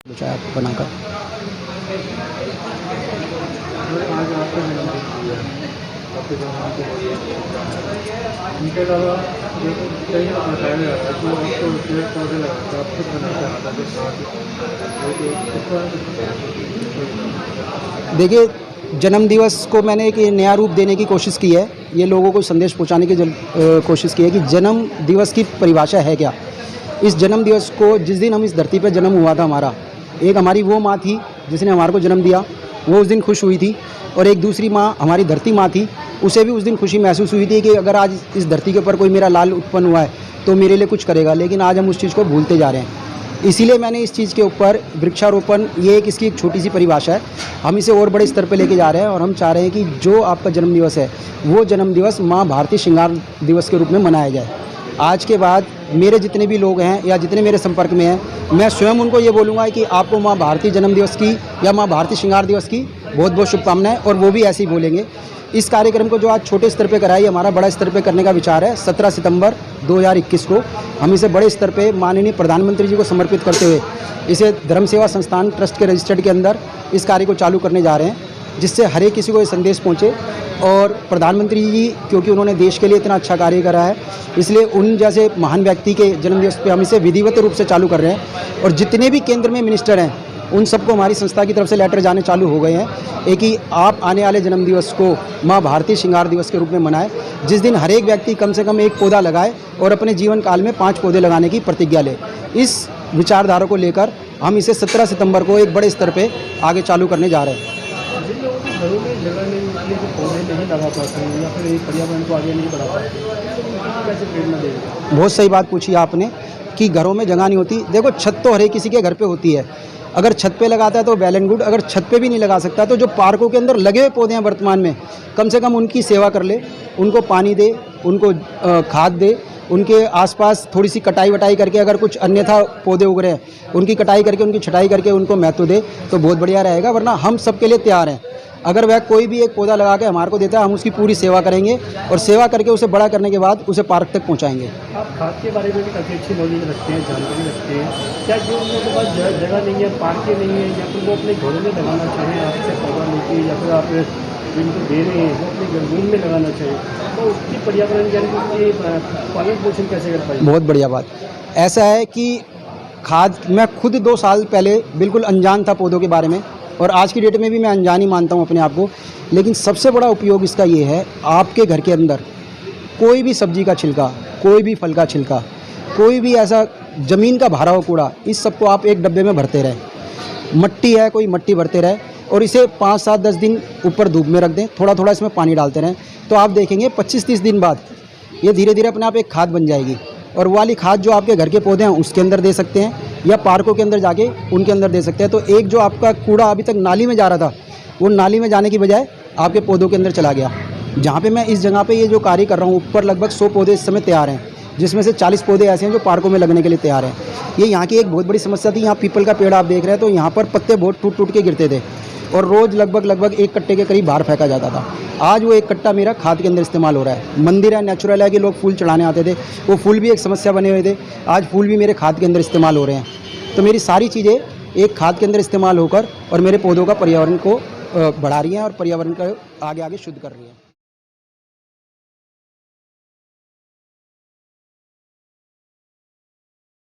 चाय आपको बनाकर। आज आपका इनके अलावा जो कई बताया जाता है कि आपको पेड़ पौधे लगाते आप खुद बनाते हैं देखिए, जन्म दिवस को मैंने एक नया रूप देने की कोशिश की है। ये लोगों को संदेश पहुंचाने की कोशिश की है कि जन्म दिवस की परिभाषा है क्या। इस जन्म दिवस को, जिस दिन हम इस धरती पर जन्म हुआ था हमारा, एक हमारी वो माँ थी जिसने हमारे को जन्म दिया, वो उस दिन खुश हुई थी। और एक दूसरी माँ हमारी धरती माँ थी, उसे भी उस दिन खुशी महसूस हुई थी कि अगर आज इस धरती के ऊपर कोई मेरा लाल उत्पन्न हुआ है तो मेरे लिए कुछ करेगा। लेकिन आज हम उस चीज़ को भूलते जा रहे हैं। इसीलिए मैंने इस चीज़ के ऊपर वृक्षारोपण, ये एक इसकी एक छोटी सी परिभाषा है, हम इसे और बड़े स्तर पर लेके जा रहे हैं। और हम चाह रहे हैं कि जो आपका जन्म दिवस है वो जन्म दिवस माँ भारती श्रृंगार दिवस के रूप में मनाया जाए। आज के बाद मेरे जितने भी लोग हैं या जितने मेरे संपर्क में हैं, मैं स्वयं उनको ये बोलूँगा कि आपको माँ भारती जन्म दिवस की या माँ भारती श्रृंगार दिवस की बहुत बहुत शुभकामनाएं। और वो भी ऐसे ही बोलेंगे। इस कार्यक्रम को जो आज छोटे स्तर पे कराई, हमारा बड़ा स्तर पे करने का विचार है। 17 सितंबर 2021 को हम इसे बड़े स्तर पे माननीय प्रधानमंत्री जी को समर्पित करते हुए इसे धर्म सेवा संस्थान ट्रस्ट के रजिस्टर्ड के अंदर इस कार्य को चालू करने जा रहे हैं, जिससे हर एक किसी को ये संदेश पहुँचे। और प्रधानमंत्री जी, क्योंकि उन्होंने देश के लिए इतना अच्छा कार्य करा है, इसलिए उन जैसे महान व्यक्ति के जन्मदिवस पे हम इसे विधिवत रूप से चालू कर रहे हैं। और जितने भी केंद्र में मिनिस्टर हैं उन सबको हमारी संस्था की तरफ से लेटर जाने चालू हो गए हैं एक ही आप आने वाले जन्मदिवस को माँ भारती श्रृंगार दिवस के रूप में मनाएं, जिस दिन हर एक व्यक्ति कम से कम एक पौधा लगाए और अपने जीवन काल में 5 पौधे लगाने की प्रतिज्ञा ले। इस विचारधारा को लेकर हम इसे 17 सितंबर को एक बड़े स्तर पर आगे चालू करने जा रहे हैं। जिन लोगों के घरों में जगह नहीं होती है, जो पौधे नहीं लगा पाते हैं या फिर पर्यावरण को आगे नहीं बढ़ा पाते, तो कैसे प्रेरणा देंगे? बहुत सही बात पूछी आपने कि घरों में जगह नहीं होती। देखो, छत तो हर एक किसी के घर पे होती है। अगर छत पे लगाता है तो वेल एंड गुड। अगर छत पे भी नहीं लगा सकता तो जो पार्कों के अंदर लगे हुए पौधे हैं वर्तमान में, कम से कम उनकी सेवा कर ले, उनको पानी दे, उनको खाद दे, उनके आसपास थोड़ी सी कटाई वटाई करके, अगर कुछ अन्यथा पौधे उग रहे हैं उनकी कटाई करके, उनकी छटाई करके उनको महत्व दे तो बहुत बढ़िया रहेगा। वरना हम सबके लिए तैयार हैं। अगर वह कोई भी एक पौधा लगा के हमारे को देता है, हम उसकी पूरी सेवा करेंगे और सेवा करके उसे बड़ा करने के बाद उसे पार्क तक पहुंचाएंगे। आप खाद के बारे में भी काफ़ी अच्छी नॉलेज रखते हैं, जानकारी रखते हैं। क्या जो उन लोगों के पास जगह नहीं है, पार्क नहीं है, या फिर वो अपने घरों में लगाना चाहें आपसे पौधा लेके, या फिर आप जिनको दे रहे हैं वो अपने जमीन में लगाना चाहिए, तो उसकी पर्यावरण यानी उसकी पालन पोषण कैसे कर पाएंगे? बहुत बढ़िया बात। ऐसा है कि खाद, मैं खुद 2 साल पहले बिल्कुल अनजान था पौधों के बारे में, और आज की डेट में भी मैं अनजान ही मानता हूँ अपने आप को। लेकिन सबसे बड़ा उपयोग इसका ये है, आपके घर के अंदर कोई भी सब्जी का छिलका, कोई भी फल का छिलका, कोई भी ऐसा ज़मीन का भरा हुआ कूड़ा, इस सबको आप एक डब्बे में भरते रहें। मट्टी है, कोई मट्टी भरते रहे और इसे 5, 7, 10 दिन ऊपर धूप में रख दें। थोड़ा थोड़ा इसमें पानी डालते रहें, तो आप देखेंगे 25-30 दिन बाद ये धीरे धीरे अपने आप एक खाद बन जाएगी। और वाली खाद जो आपके घर के पौधे हैं उसके अंदर दे सकते हैं, या पार्कों के अंदर जाके उनके अंदर दे सकते हैं। तो एक जो आपका कूड़ा अभी तक नाली में जा रहा था, वो नाली में जाने की बजाय आपके पौधों के अंदर चला गया। जहाँ पे मैं इस जगह पे ये जो कार्य कर रहा हूँ, ऊपर लगभग 100 पौधे इस समय तैयार हैं, जिसमें से 40 पौधे ऐसे हैं जो पार्कों में लगने के लिए तैयार हैं। ये यहाँ की एक बहुत बड़ी समस्या थी। यहाँ पीपल का पेड़ आप देख रहे हैं, तो यहाँ पर पत्ते बहुत टूट टूट के गिरते थे और रोज़ लगभग 1 कट्टे के करीब बाहर फेंका जाता था। आज वो 1 कट्टा मेरा खाद के अंदर इस्तेमाल हो रहा है। मंदिर है, नेचुरल है कि लोग फूल चढ़ाने आते थे, वो फूल भी एक समस्या बने हुए थे, आज फूल भी मेरे खाद के अंदर इस्तेमाल हो रहे हैं। तो मेरी सारी चीज़ें एक खाद के अंदर इस्तेमाल होकर और मेरे पौधों का पर्यावरण को बढ़ा रही हैं और पर्यावरण को आगे आगे शुद्ध कर रही हैं।